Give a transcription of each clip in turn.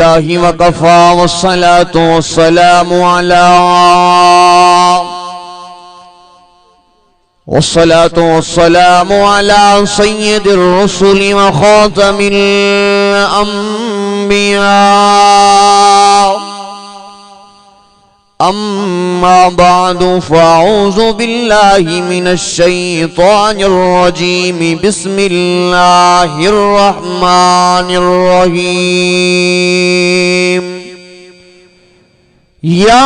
बिल्लाहि व कफ़ा वस्सलातु वस्सलामु अला सय्यिदिर रुसुलि व खातमिल अंबिया अम्मा बादु फ़अऊज़ु बिल्लाहि मिनश शैतानिर रजीम बिस्मिल्लाहिर रहमानिर रहीम या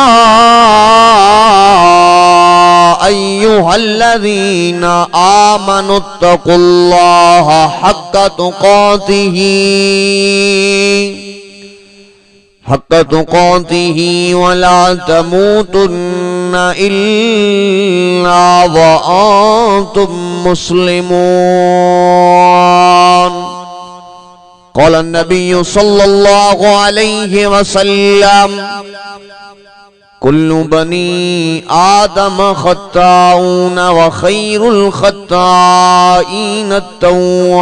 अय्युहल्लज़ीना आमनुत्तक़ुल्लाहा हक़्क़ तुक़ातिही वला तमूतुन्ना इल्ला व अंतुम मुस्लिमून। क़ाल नबिय्यु सल्लल्लाहु अलैहि वसल्लम कुल्लु बनी आदम खत्ताऊन व खैरुल खत्ताईन अत-तव्वाबून।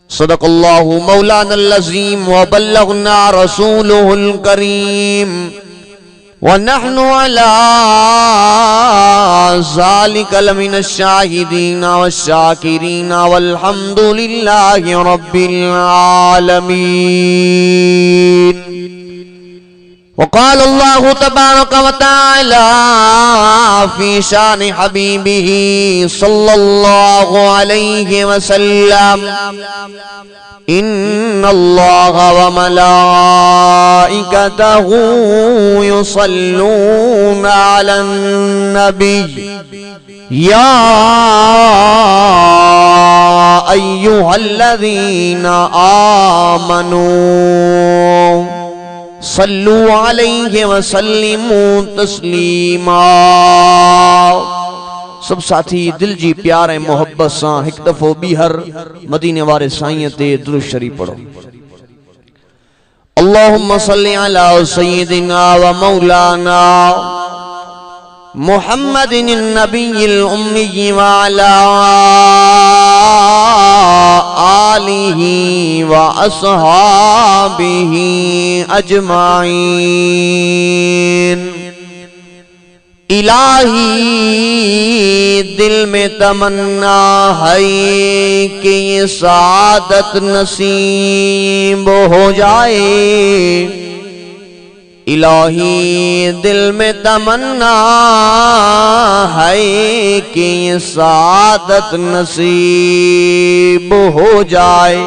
सदक़ल्लाहु मौलानल अज़ीम व बल्लगना रसूलुहुल करीम व नहनु अला ज़ालिका लमिनश शाहिदीन व शाकिरीन वल्हम्दुलिल्लाहि रब्बिल आलमीन। वक़ाल अल्लाहु तबारक व तआला फ़ी शान हबीबिही सल्लल्लाहु अलैहि वसल्लम इन्नल्लाहा व मलाइकतहू युसल्लूना अलन नबी या अय्युहल्लज़ीना आमनू सल्लु अलैहि व सल्लिमू तस्लीमा। सब साथी दिल जी प्यार ऐं मोहब्बत सां हिकु दफ़ो ॿीहर मदीने वारे साईं ते दुरूद शरीफ पढ़ो। अल्लाहुम्मा सल्लि अला सय्यिदिना व मौलाना मुहम्मदिन नबिय्यिल उम्मी व अला आलिही व अस्हाबिही अजमाइन। इलाही दिल में तमन्ना है कि ये सादत नसीब हो जाए। इलाही दिल में तमन्ना है कि ये सादत नसीब हो जाए।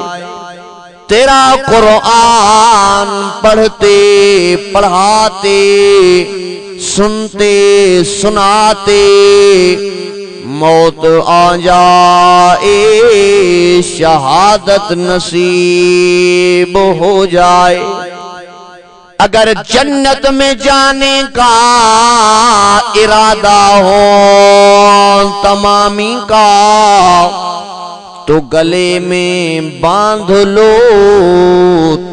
तेरा कुरान पढ़ते पढ़ाते सुनते सुनाते मौत आ जाए, शहादत नसीब हो जाए। अगर जन्नत में जाने का इरादा हो तमामी का तो गले में बांध लो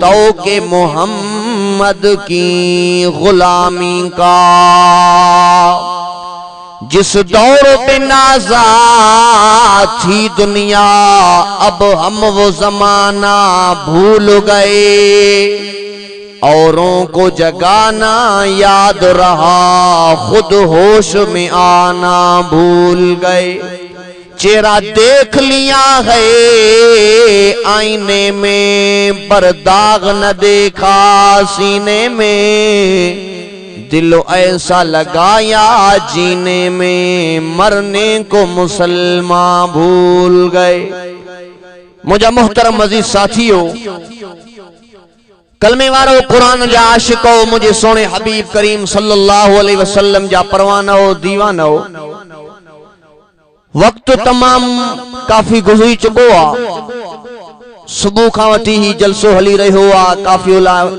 तौके मोहम्मद की गुलामी का। जिस दौर पे नाज़ा थी दुनिया अब हम वो जमाना भूल गए। औरों को जगाना याद रहा खुद होश में आना भूल गए। चेहरा देख लिया है आईने में पर दाग न देखा सीने में। दिलो ऐसा लगाया जीने में मरने को मुसलमान भूल गए। मुझा मोहतरम अजीज साथियों, कलमे वारो कुरान जा आशिको मुझे सोने हबीब करीम सल्लल्लाहु अलैहि वसल्लम जा परवाना हो दीवाना हो। वक्त तमाम काफी गुजरी चुको आ। सुबह का वठी ही जलसो हली रहो आ। काफी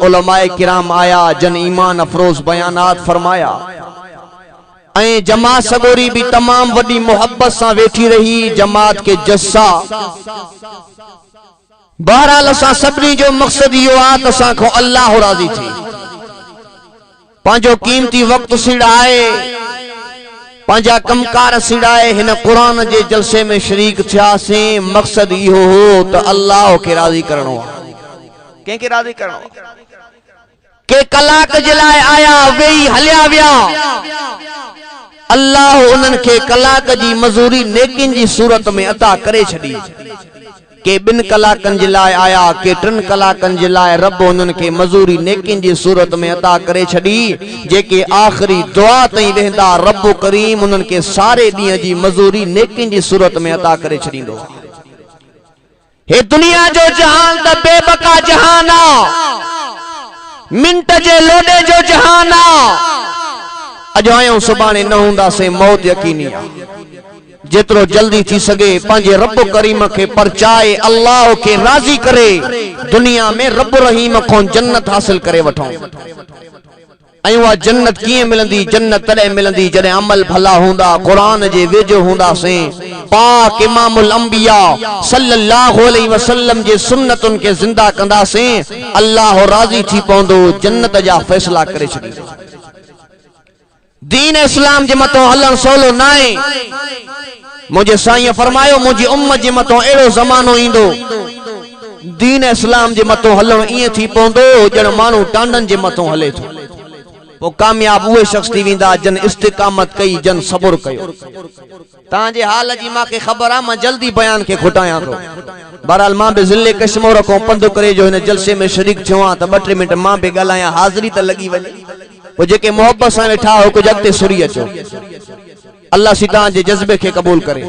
उलमाए किराम आया जन ईमान अफरोज बयानात फरमाया। जमात सगोरी भी तमाम वडी मोहब्बत से वेठी रही जमात के जस्सा। बहरहाल असां सभिनी जो मकसद इहो आहे त असां खां अल्लाह राज़ी थी। पंहिंजो कीमती वक्त सिड़ाए पंजा कमकार सिड़ाए हिन कुरान जे जलसे में शरीक थियासीं। मकसद इहो हो त अल्लाह के राज़ी करणो आहे। कंहिंखे राज़ी करणो आहे? के कलाक जे लाइ आया वेही हलिया विया, अल्लाह उन्हनि खे कलाक जी मज़ूरी नेकिन जी सूरत में अता करे छॾी। के 2 कलाकनि जे लाइ आया, के 3 कलाकनि जे लाइ रब उन्हनि खे मज़ूरी नेकिन जी सूरत में अता करे छॾी। जेके आख़िरी दुआ ताईं वेंदा, रब करीम उन्हनि खे सारे ॾींहं जी मज़ूरी नेकिन जी सूरत में अता करे छॾींदो। हे दुनिया जो जहान त बेबका जहान आ, मिंट जे लोॾे जो जहान आ। अॼु आयूं सुभाणे न हूंदासीं, मौत यकीनी आ। जेतिरो जल्दी थी सके पंहिंजे रब करीम खे परचाए अल्लाह खे राज़ी करे दुनिया में रब रहीम खां जन्नत हासिल करे वठूं। ऐं उहा जन्नत कीअं मिलंदी? जन्नत तॾहिं मिलंदी जॾहिं अमल भला हूंदा, क़ुरान जे वेझो हूंदासीं, पाक इमामुल अंबिया सल्लल्लाहु अलैहि वसल्लम जे सुन्नतुनि खे ज़िंदा कंदासीं। अल्लाह राज़ी थी पवंदो, जन्नत जा फ़ैसला करे छॾींदो। दीन इस्लाम जे मथां हलण सवलो न आहे। मुझे साईं फरमायो, मुझी उम्मत जे मथां अहिड़ो ज़मानो ईंदो, दीन इस्लाम जे मथां हलण ईअं थी पवंदो ॼण माण्हू टांडनि जे मथां हले थो। पोइ कामयाब उहे शख्स थी वेंदा जन इस्तिकामत कई, जन सबुर कयो। तव्हांजे हाल जी मूंखे ख़बर आहे, मां जल्दी बयान खे खुटायां थो। बहरहाल मां बि ज़िले कश्मीर खां पंधु करे जो हिन जलसे में शरीक थियो आहियां त 2-3 मिंट मां बि ॻाल्हायां, हाज़िरी त लॻी वञे। पोइ जेके मोहब्बत सां वेठा हो कुझु अॻिते सुरी अचो। अल्लाह सी तव्हांजे जज़्बे खे क़बूल करे।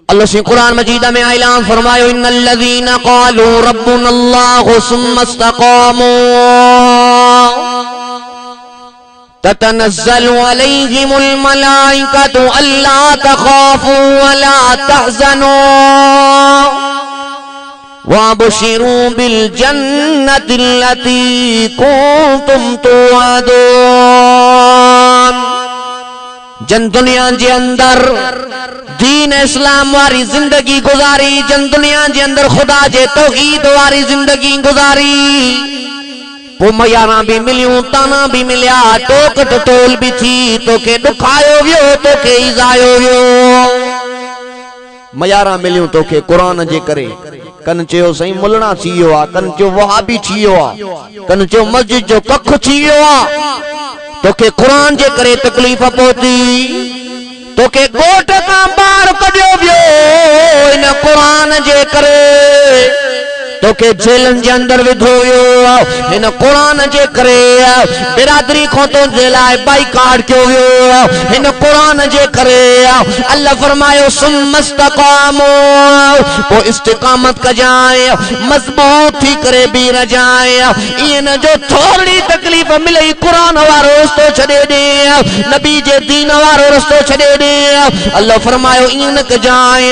अल्लाह सी कुरान मजीद में ऐलान फरमायो, इन्नल लज़ीना क़ालू रब्बुनल्लाहु सुम्मा इस्तक़ामू ततनज़्ज़लु अलैहिमुल मलाइकतु अल्ला तख़ाफू वला तहज़नू वबशिरू बिल जन्नतिल्लती कुंतुम तुअदून। जन दुनिया जे अंदर दीन इस्लाम वारी जिंदगी गुजारी, जन दुनिया जे अंदर खुदा जे तौहीद वारी जिंदगी गुजारी, वो मयारा भी मिलियूं, ताना भी मिलिया, टोक टटोल भी थी, तोखे दुखायो वियो, तोखे इज़ायो वियो। मयारा मिलियूं तोखे कुरान जे करे। कन चयो सही मुलना थी वियो आहे, कन चयो वहाबी थी वियो आहे, कन चयो मस्जिद जो कख थी वियो आहे। तोखे कुरान जे करे तकलीफ़ पहुती, तोखे ॻोठ खां ॿाहिरि कढियो वियो इन कुरान जे करे, तोखे जेलनि जे अंदर विधो वियो हिन कुरान जे करे, बिरादरी खां तुंहिंजे लाइ बाइकाट कयो वियो हिन कुरान जे करे। अल्लाह फरमायो सुम्मा इस्तक़ामू, पोइ इस्तिक़ामत कजाए, मज़बूत थी करे बीह रजाए। ईअं न जो थोरी तकलीफ़ मिले कुरान वारो रस्तो छॾे ॾे, नबी जे दीन वारो रस्तो छॾे ॾे। अल्लाह फरमायो ईअं न कजाए,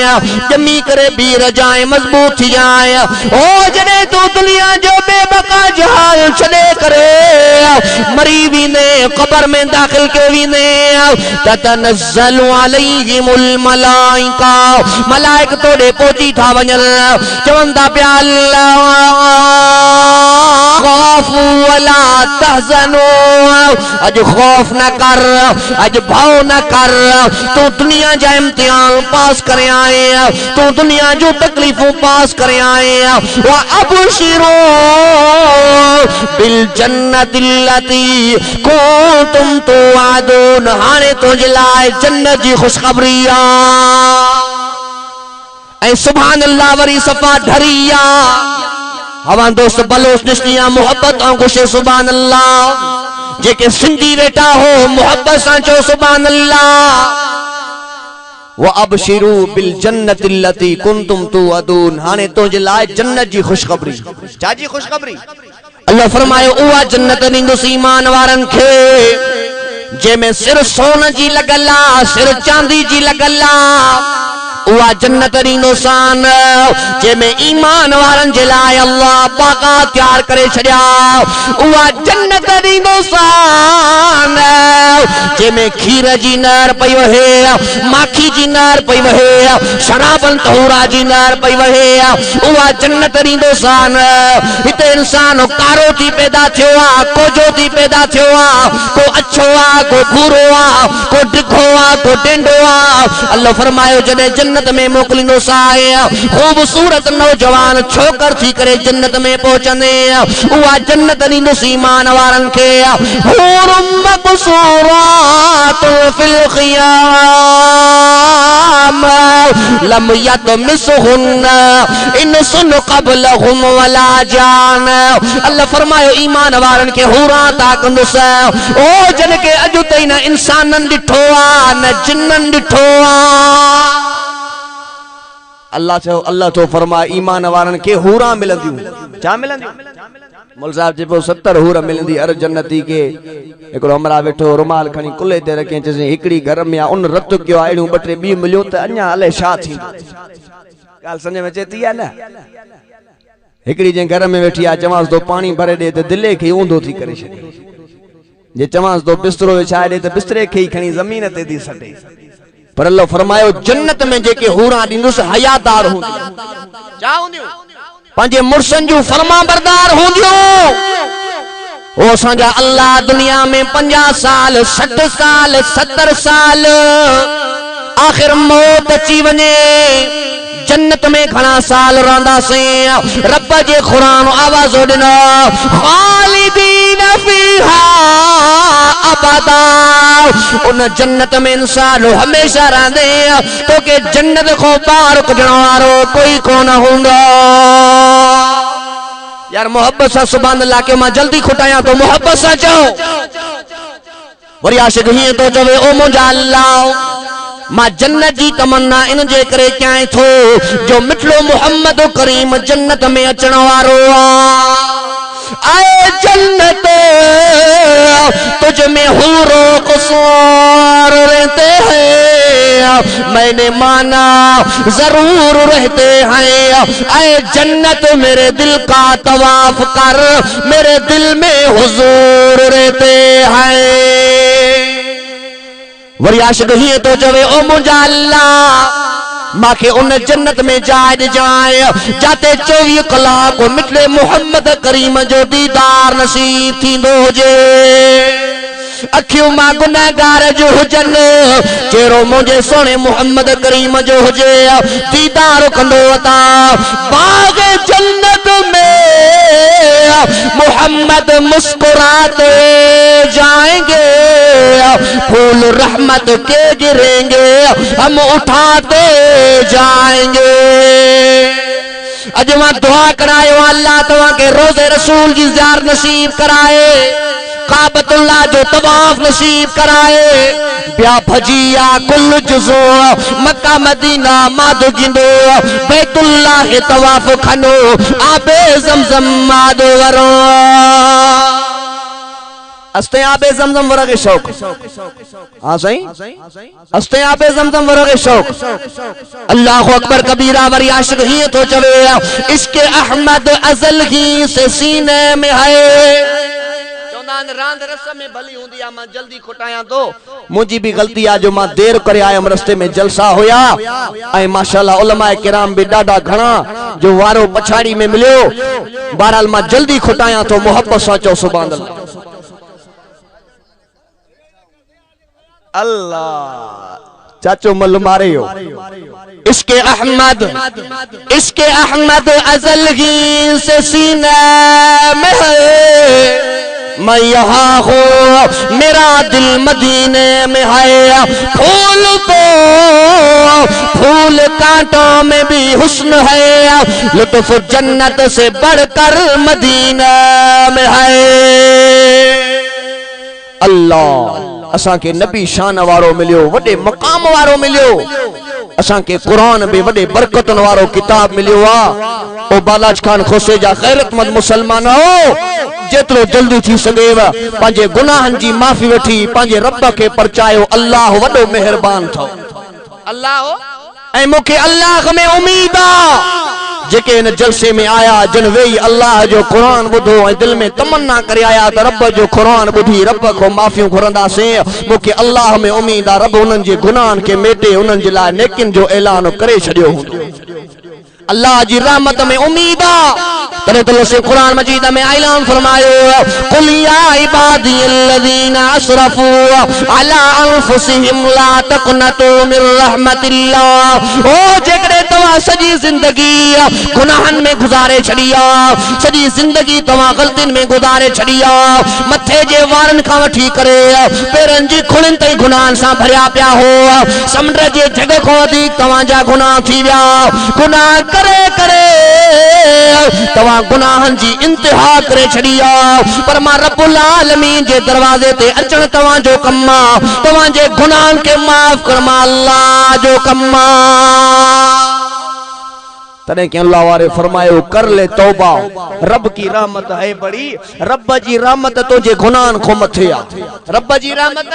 ॼमी करे बीह रजाए, मज़बूत थी जाए। ओ जॾहिं तू दुनिया जो बेबका जहाल छॾे करे मरी वेंदे, क़ब्र में दाख़िल कयो वेंदे, ततनज़्ज़लु अलैहिमुल मलाइका, मलाइक तोड़े पहुची था वञनि, चवंदा पिया अल्लाह ख़ौफ़ वला तहज़नू, अॼु ख़ौफ़ न कर, अॼु भउ न कर, तू दुनिया जा इम्तिहान पास करे आए, तू दुनिया जो तकलीफ़ूं पास करे आए। वअबशिरू बिल जन्नतिल्लती कुंतुम तुअदून, हाणे तुंहिंजे लाइ जन्नत जी ख़ुशख़बरी आ। ऐं सुभान अल्लाह वरी सफ़ा ढरी आ। हवा दोस्त बलोच निश्चिया मोहब्बत ऐं ख़ुशी सुभान अल्लाह। जेके सिंधी वेठा हो मोहब्बत सां चओ सुभान अल्लाह। वअबशिरू बिल जन्नतिल्लती कुंतुम तुअदून, हाणे तुंहिंजे लाइ जन्नत जी ख़ुशख़बरी। छा जी ख़ुशख़बरी? अल्लाह फरमायो उहा जन्नत ॾींदुसि ईमान वारनि खे जंहिंमें सिर सोन जी लॻल आहे, सिर चांदी जी लॻल आहे, उहा जन्नत ॾींदो सान जंहिंमें ईमान वारनि जे लाइ अल्लाह बाग़ा तैयार करे छॾिया। उहा जन्नत ॾींदो सान जंहिंमें खीर जी नहर पई वहे, माखी जी नहर पई वहे, शराबन तहूरा जी नहर पई वहे। उहा जन्नत ॾींदो सान। हिते इंसान कारो थी पैदा थियो आहे, कोजो थी पैदा थियो आहे, को अछो आहे, को भूरो आहे, को डिघो आहे, को टेंडो आहे। अल्लाह फरमायो जॾहिं जन्नत में मोकिलींदो साए ख़ूबसूरत नौजवान छोकर थी करे जन्नत में पहुचंदे। उहा जन्नत ॾींदुसि ईमान वारनि खे। हूरुम मक़सूरातुन फिल ख़ियाम लम यतमिसहुन्न इंसन क़बलहुम वला जान। अल्लाह फरमायो ईमान वारनि खे हूरा ता कंदुसि ओ जन के अॼु ताईं न इंसाननि ॾिठो आहे न जिन्ननि ॾिठो आहे। अल्लाह तो फरमाए ईमान वारनि खे हूरा मिलंदियूं। छा मिलंदियूं? मुल साहब चइबो 70 हूर मिलंदी हर जन्नती के। हिकिड़ो हमरा वेठो रुमाल खणी कुल्हे ते रखे चइसि हिकिड़ी घर में आहे उन रत कयो आहे अहिड़ियूं 2-3 ॿी मिलियो त अञा अलाए छा थींदो। ॻाल्हि सम्झ में अचे थी आहे न? हिकिड़ी जंहिं घर में वेठी आहे चवांसि तो पाणी भरे ॾे त दिले खे ऊंधो थी करे छॾे। जे चवांसि तो बिस्तरो विछाए ॾे त बिस्तरे खे ई खणी ज़मीन ते थी सटे। पर अल्लाह फरमायो जन्नत में जेके हूरा ॾींदुसि हयादार हूंदियूं। छा हूंदियूं? पंहिंजे मुर्सनि जूं फरमा बरदार हूंदियूं। ओ असांजा अल्लाह दुनिया में 50 साल 60 साल 70 साल आखिर मौत अची वञे जन्नत में घणा साल रहंदासीं। रब जे क़ुरान आवाज़ ॾिनो ख़ालिदीन फीहा अबदा। उन जन्नत में इंसान हमेशा रहंदे। तोखे जन्नत खां ॿाहिरि कढण वारो कोई कोन हूंदो। यार मोहब्बत सां सुभान अल्लाह के मां जल्दी खुटायां तो मोहब्बत सां चओ। वरी आशिक हीअं तो चवे ओ मुंहिंजा अल्लाह मां जन्नत जी तमन्ना इन जे करे कयां थो जो मिठड़ो मोहम्मद करीम जन्नत में अचण वारो आहे। आए जन्नत तुझ में हूरो क़ुसूर रहते हैं मैंने माना जरूर रहते हैं। आए जन्नत मेरे दिल का तवाफ कर मेरे दिल में हुजूर रहते हैं। वरी आशिक हीअं तो चवे ओ मुंहिंजा अल्लाह माखे उन जन्नत में जाए ॾिजाए जाते 24 कलाक मिठड़े मोहम्मद करीम जो दीदार नसीब थींदो हुजे। अखियूं मां गुनहगार जो हुजनि चेहरो मुंहिंजे सोणे मोहम्मद करीम जो हुजे दीदार कंदो अता। बाग़ जन्नत में मोहम्मद मुस्कुराते जाएंगे फूल रहमत के गिरेंगे हम उठाते जाएंगे। अज मां दुआ करायो अल्लाह तव्हां के रोज़े रसूल जी ज़ियारत नसीब कराए काबतुल्लाह जो तवाफ नसीब कराए। ब्या भजिया कुल जुज़ो मक्का मदीना मादो जिंदो बैतुल्लाह तवाफ खनो आबे ज़मज़म मादो वरो। अस्ते आबे ज़मज़म वरो के शौक। हाँ सही अस्ते आबे ज़मज़म वरो के शौक। अल्लाहु अकबर कबीरा। वरी आशिक हीअं तो चवे इश्क़ अहमद अज़ल ही से सीने में है। रांद रस में भली हुंदी आ मां जल्दी खुटायां तो मुंहिंजी भी गलती आ जो मां देर करे आयम रस्ते में जलसा हुया ऐं माशाअल्लाह उलमाए किराम भी ॾाढा घणा जो वारो पछाड़ी में मिलियो। बहरहाल मां जल्दी खुटायां तो मोहब्बत सां चओ सुभान अल्लाह। अल्लाह चाचो मल मारे हो। इश्क़ अहमद अज़ल ही से सीने में है मैं यहाँ हूँ मेरा दिल मदीने में है। फूल तो फूल कांटों में भी हुस्न है लुत्फ जन्नत से बढ़कर मदीना में है। अल्लाह असां के नबी शान वारो मिलियो वडे मकाम वारो मिलियो। असां के कुरान बे वडे बरकतन वारो किताब मिलियो आ। ओ बालाज खान खोसे जा गैरतमंद मुसलमान हो जेतरो जल्दी थी सघेव पंहिंजे गुनाहनि जी माफ़ी वठी पंहिंजे रब खे परचायो। अल्लाह वॾो मेहरबान थो। अल्लाह ऐं मूंखे अल्लाह में उम्मीद आ जेके इन जलसे में आया जन वेई अल्लाह जो कुरान ॿुधो ऐं दिल में तमन्ना करे आया त रब जो कुरान ॿुधी रब को माफ़ियूं घुरंदासीं। मूंखे अल्लाह में उम्मीद आ रब उन्हनि जे गुनाहनि खे मेटे उन्हनि जे लाइ नेकिन जो ऐलान करे छॾियो हूंदो। अल्लाह जी रहमत में उम्मीद आ। तने तो से कुरान मजीद में ऐलान फरमायो कुल या इबादी अल्लज़ीना असरफू अला अनफुसिहिम ला तक़नतू मिर रहमतिल्लाह। ओ जेकरे तवा सजी जिंदगी गुनाहन में गुजारे छड़िया, सजी जिंदगी तवा गलतिन में गुजारे छड़िया, मथे जे वारन का वठी करे पेरन जी खुणन तई गुनाहन सा भरिया पिया हो, समुंड जे जग को अधिक तवा जा गुनाह थी विया। गुनाह करे करे तवा गुनाहन जी इंतहा करे छड़िया, पर मां रब्बुल आलमीन जे दरवाजे ते अचण तवा जो कम्मा, तवा जे गुनाहन के माफ कर मां अल्लाह जो कम्मा। तने के अल्लाह वारे फरमायो कर ले तौबा, रब की रहमत है बड़ी, रब जी रहमत तो जे गुनाहन को मथे आ। रब जी रहमत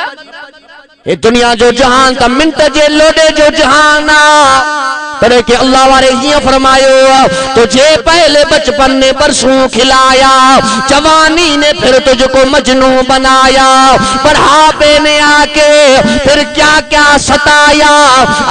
ये दुनिया जो जहान त मिंट जे लोडे जो जहान आ। तने के अल्लाह वारे ये फरमायो तुझे पहले बचपन ने बरसों खिलाया, जवानी ने फिर तुझको मजनू बनाया, बढ़ापे ने आके फिर क्या क्या सताया,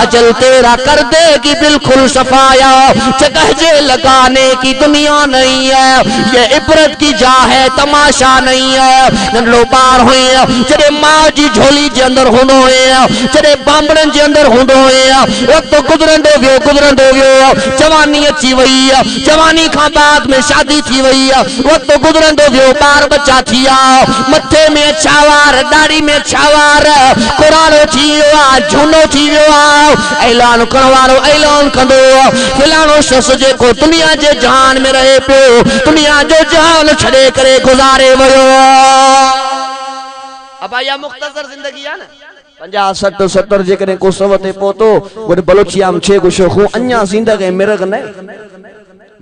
अजल तेरा कर देगी बिल्कुल सफाया। जगह जे लगाने की दुनिया नहीं है, ये इबरत की जा है तमाशा नहीं है। नंढो बार हुए जड़े माँ जी झोली जे अंदर होंदो है, जड़े बांबड़न जे अंदर होंदो है, वक्त गुजरंदो वियो गुजरंदो वियो, जवानी अची वई, जवानी का बाद में शादी थी वई, वक्त गुजरंदो वियो बार बच्चा थिया, मथे में छावार दाढ़ी में छावार, कुरानो थी वियो आ, झूनो थी वियो आ। ऐलान करण वारो ऐलान कंदो फलाणो शख्स जेको दुनिया जे जहान में रहे पियो, दुनिया जो जहान छड़े करे गुजारे वयो। अब या मुख्तसर जिंदगी है ना 50 60 70 जेकरे को सवते पोतो गोड बलोचिया में छे गुशो खु अन्या जिंदगी मिरग ने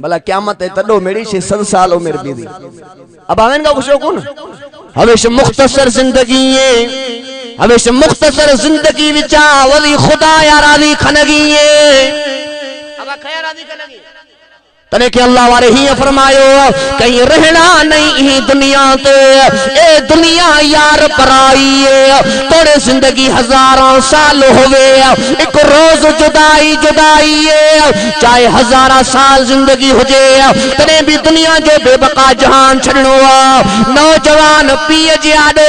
भला क़यामत है तडो मेरी 100 साल उम्र बीदी। अब आवेन का गुशो कोन हमेशा मुख्तसर जिंदगी है, हमेशा मुख्तसर जिंदगी विचा वली खुदा या राजी खनगी है। अब खया राजी खनगी तने के अल्लाह वारे ही फरमायो कहीं रहना नहीं ही दुनिया ते, ए दुनिया यार पराई है, तोड़े जिंदगी हजारों साल होवे, एक रोज जुदाई जुदाई है, चाहे हजारा साल जिंदगी हो जाए तने भी दुनिया जो बेबका जहान छड़नो आ। नौजवान पीए जे आडो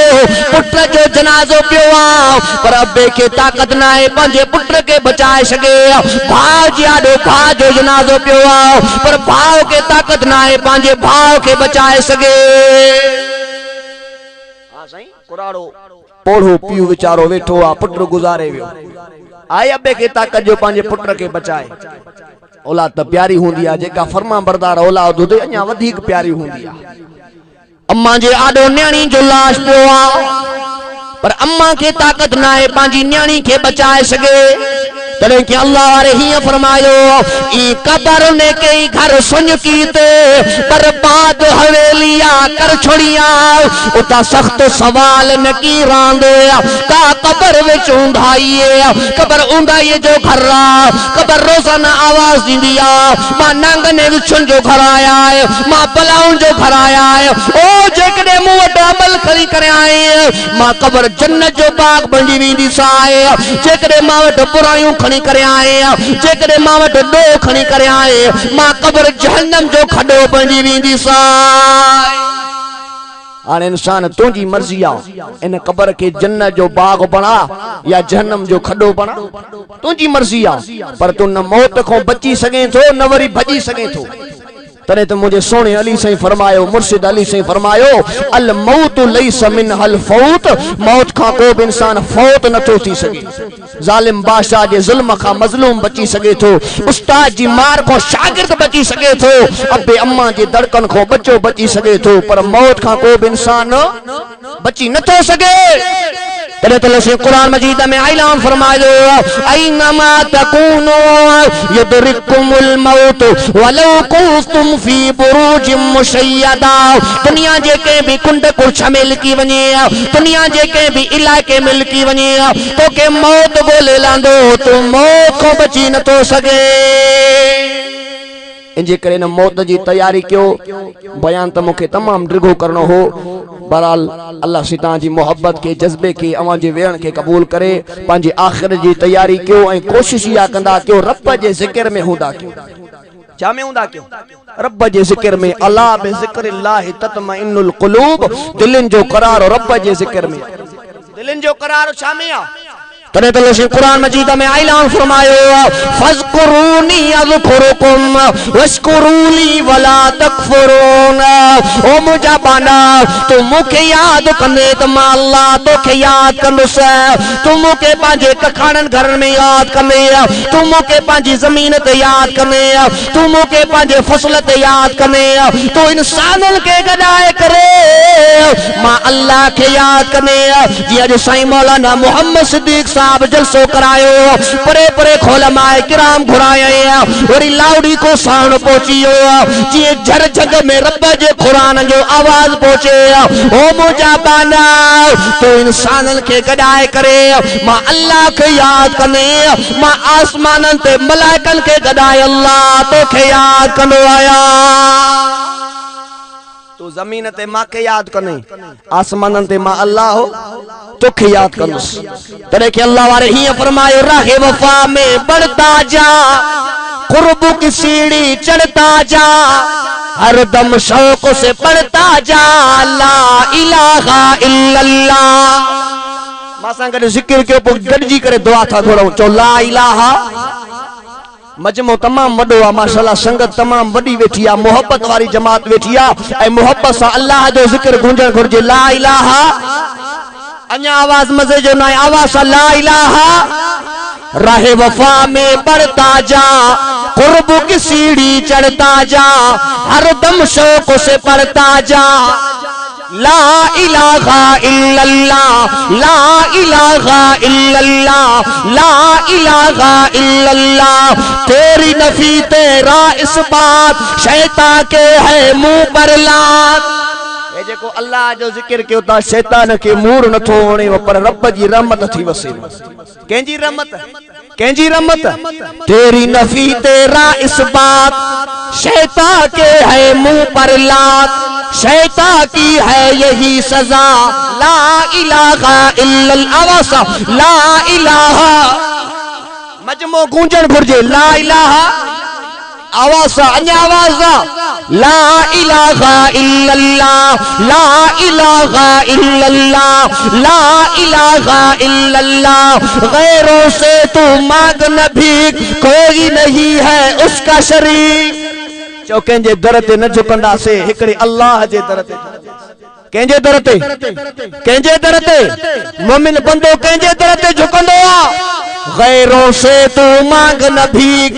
पुत्र जो जनाजो पियो आ, पर अब्बे के ताकत ना है पंजे पुत्र के बचाए सके, भाव जे आडो भाव जो जनाजो पियो आ, पर भाव के ताकत ना है पांजे भाव के बचाए सके। हाँ सही कुराड़ो पोढ़ो पियो विचारो वेठो आ, पुत्र गुजारे वियो, आए अबे के ताकत जो पांजे पुत्र के बचाए। औलाद त प्यारी हुंदी आ, जेका फरमा बरदार औलाद हुजे अञा वधीक प्यारी हुंदी आ। अम्मा जे आडो न्याणी जो लाश पियो आ, पर अम्मा के ताकत ना है पांजी न्याणी के बचाए सके। तने कि अल्लाह वारे ही फरमायो ई कबर ने कई घर सुन कीते बर्बाद हवेलिया कर छोड़िया, उता सख्त सवाल न की रांदे का कबर विच उंधाइए, कबर उंधाइए जो घर कबर रोजाना आवाज दींदिया मां नंगने विछन जो घर आया है, मां पलाउन जो घर आया है। ओ जेकॾहिं मूं वटि अमल खणी करे आए मां कबर जन्नत जो बाग बणजी वेंदी साए, जेकॾहिं मां वटि बुरायूं खणी करे आए, जेकॾहिं मां वटि ॾोह खणी करे आए मां कबर जहन्नम जो खॾो बणजी वेंदी साए। हाणे इंसान तुंहिंजी मर्ज़ी आहे इन कबर के जन्नत जो बाग बणा या जहन्नम जो खॾो बणा, तुंहिंजी मर्ज़ी आहे, पर तू न मौत खां बची सघे थो न वरी भॼी सघे थो। तने तो मुझे सोने अली से फरमायो, मुर्शिद अली से फरमायो अल मौत लैस मिन हल फौत, मौत का को भी इंसान फौत न तो थी सके। जालिम बादशाह जे जुल्म का मजलूम बची सके थो, उस्ताद जी मार को शागिर्द बची सके थो, अबे अम्मा जी धड़कन को बच्चो बची सके थो, पर मौत का को भी इंसान बची न तो सके। तने तो लसे कुरान मजीद में ऐलान फरमायो ऐनमा तकूनु यदरिकुमुल मौत वलौ कुंतुम फी बुरूजिम मुशय्यदा। दुनिया जेके भी कुंड कुछ मिलकी वने, दुनिया जेके भी इलाके मिलकी वने, तो के मौत गोले लांदो तो मौत को बची न तो सके। इंजे करे न मौत जी तैयारी क्यों बयान तो मुखे तमाम डिगो करनो हो। बहरहाल अल्लाह से ताजी मोहब्बत के जज्बे के अवां जे वेण के कबूल करे। पांजी आखिर जी तैयारी क्यों ऐ कोशिश या कंदा क्यों रब जे जिक्र में हुंदा क्यों चा में हुंदा क्यों रब जे जिक्र में। अला बि ज़िक्रिल्लाहि तत्मइन्नुल क़ुलूब। दिलन जो करार रब जे जिक्र में, दिलन जो करार छा में आ। तने तो लसे कुरान मजीद में ऐलान फरमायो फज़कुरूनी अज़कुरुकुम वश्कुरूली वला तकफुरून। ओ मुझा बाना तू मुखे याद कंदे त मां अल्लाह तोखे याद कंदुस। तू मुखे पांजे कखाणन घर में याद कंदे, तू मुखे पांजी जमीन ते याद कंदे, तू मुखे पांजे फसल ते याद कंदे, तू इंसानन के गदाए करे मां अल्लाह के याद कंदे। जी अज साईं मौलाना मोहम्मद सिद्दीक साहब जलसो करायो, परे परे खोलमाए किराम घुराए, वरी लाउडी को साउंड पहुंचियो जी झर जग में रब जे कुरान जो आवाज पहुंचे। ओ मुझा बाना तो इंसानन के गडाए करे मां अल्लाह के याद कने, मां आसमानन ते मलाइकन के गडाए अल्लाह तो के याद कनो आया। तू जमीन ते मां के याद कने, आसमानन ते मां अल्लाह हो तोखे याद कंदुस। तॾहिं के अल्लाह वारे हीअं फरमायो राहे वफा में बढ़ता जा, कुर्ब की सीढ़ी चढ़ता जा, हर दम शौक से पढ़ता जा ला इलाहा इल्लल्लाह। मां सां गॾु ज़िक्र कयो पोइ गॾिजी करे दुआ था घुरऊं, चओ ला इलाहा। मजमो तमाम वडो आ माशाअल्लाह, संगत तमाम वडी वेठी आ, मोहब्बत वारी जमात वेठी आ ऐं मोहब्बत सां अल्लाह जो ज़िक्र गूंजण घुर्जे। ला इलाहा अञा आवाज मजे जो ना आवाज सा ला इलाहा। राहे वफा में बढ़ता जा, कुर्ब की सीढ़ी चढ़ता जा, हर दम शौक से पढ़ता जा ला इलाहा इल्लल्लाह, ला इलाहा इल्लल्लाह, ला इलाहा इल्लल्लाह। तेरी नफी तेरा इस बात शैतान के है मुंह पर लात। जेको अल्लाह जो जिक्र कयो ता शैतान के मूर नथो वणे, पर रब जी रहमत थी वसे। कंहिंजी रहमत, कंहिंजी रहमत। तेरी नफी तेरा इस बात शैतान के है मुंह पर लात, शैतान की है यही सजा ला इलाहा इल्लल्लाह। ला इलाहा मजमो गूंजण घुर्जे ला इलाहा। आवाज अन्य आवाज ला इलाहा इल्लल्लाह, ला इलाहा इल्लल्लाह, ला इलाहा इल्लल्लाह। गैरों से तू मांग न भीख, कोई नहीं है उसका शरीक। चो कंहिंजे दर ते न झुकंदासे, हिकड़े अल्लाह जे दर ते। कंहिंजे दर ते, कंहिंजे दर ते मोमिन बंदो कंहिंजे दर ते झुकंदो आ। गैरों से तू मांग न भीख,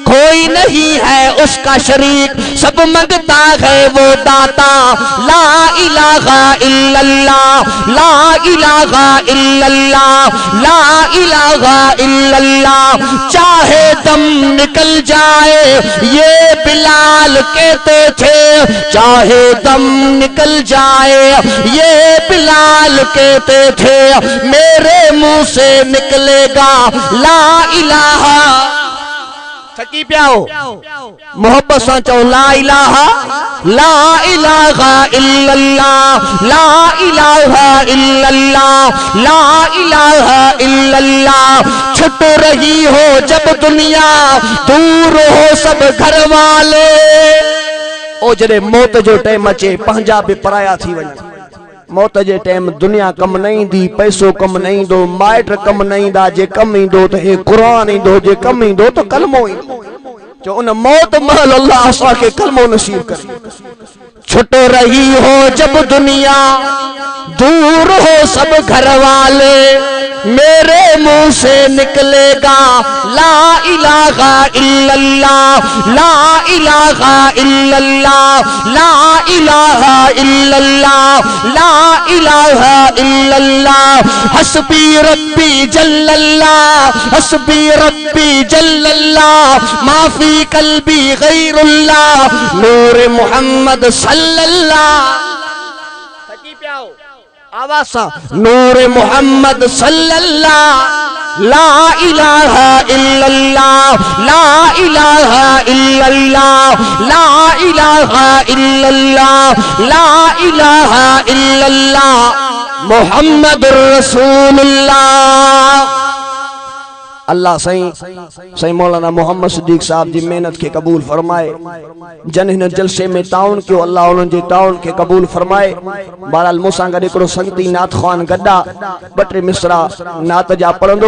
कोई नहीं है उसका शरीक, सब मंगता है वो दाता ला इलाहा इल्लल्लाह, ला इलाहा इल्लल्लाह, ला इलाहा इल्लल्लाह। चाहे दम निकल जाए ये बिलाल कहते थे, चाहे दम निकल जाए ये बिलाल कहते थे, मेरे मुंह से निकलेगा ला इलाहा। थकी पियाओ मोहब्बत सां चओ ला इलाहा, ला इलाहा इल्लल्लाह, ला इलाहा इल्लल्लाह, ला इलाहा इल्लल्लाह। छुट रही हो जब दुनिया, दूर हो सब घर वाले। ओ जॾहिं मौत जो टाइम अचे पंहिंजा बि पराया थी वञनि। मौत जे टाइम दुनिया कम न ईंदी, पैसो कम न ईंदो, माइट कम न ईंदा, जे कम ईंदो त हे कुरान ईंदो, जे कम ईंदो त कलमो ईंदो। जो उन मौत महल अल्लाह असांखे कलमो नसीब करे। छुट रही हो जब दुनिया, दूर हो सब घर वाले, मेरे मुंह से निकलेगा ला इलाहा इल्लल्लाह, ला इलाहा इल्लल्लाह, ला इलाहा इल्लल्लाह, ला इलाहा इल्लल्लाह, हस्बी रब्बी जल्लल्लाह, हस्बी रब्बी जल्लल्लाह, माफी कल्बी गैरुल्लाह, नूर मोहम्मद सल्लल्लाह। आवाज़ नूर मोहम्मद सल्लल्लाह, ला इलाहा इल्लल्लाह, ला इलाहा इल्लल्लाह, ला इलाहा इल्लल्लाह, ला इलाहा इल्लल्लाह, मोहम्मद रसूलुल्लाह। अल्लाह सही मौलाना मोहम्मद सिद्दीक साहब जी मेहनत के कबूल फरमाए, जन हिन जलसे में ताउन कियो, अल्लाह उन्हनि जे ताउन के कबूल फरमाए। बहरहाल मूंसां गॾु हिकिड़ो संगती नात ख़्वान गड्डा ॿ टे मिसरा नात जा पढ़ंदो।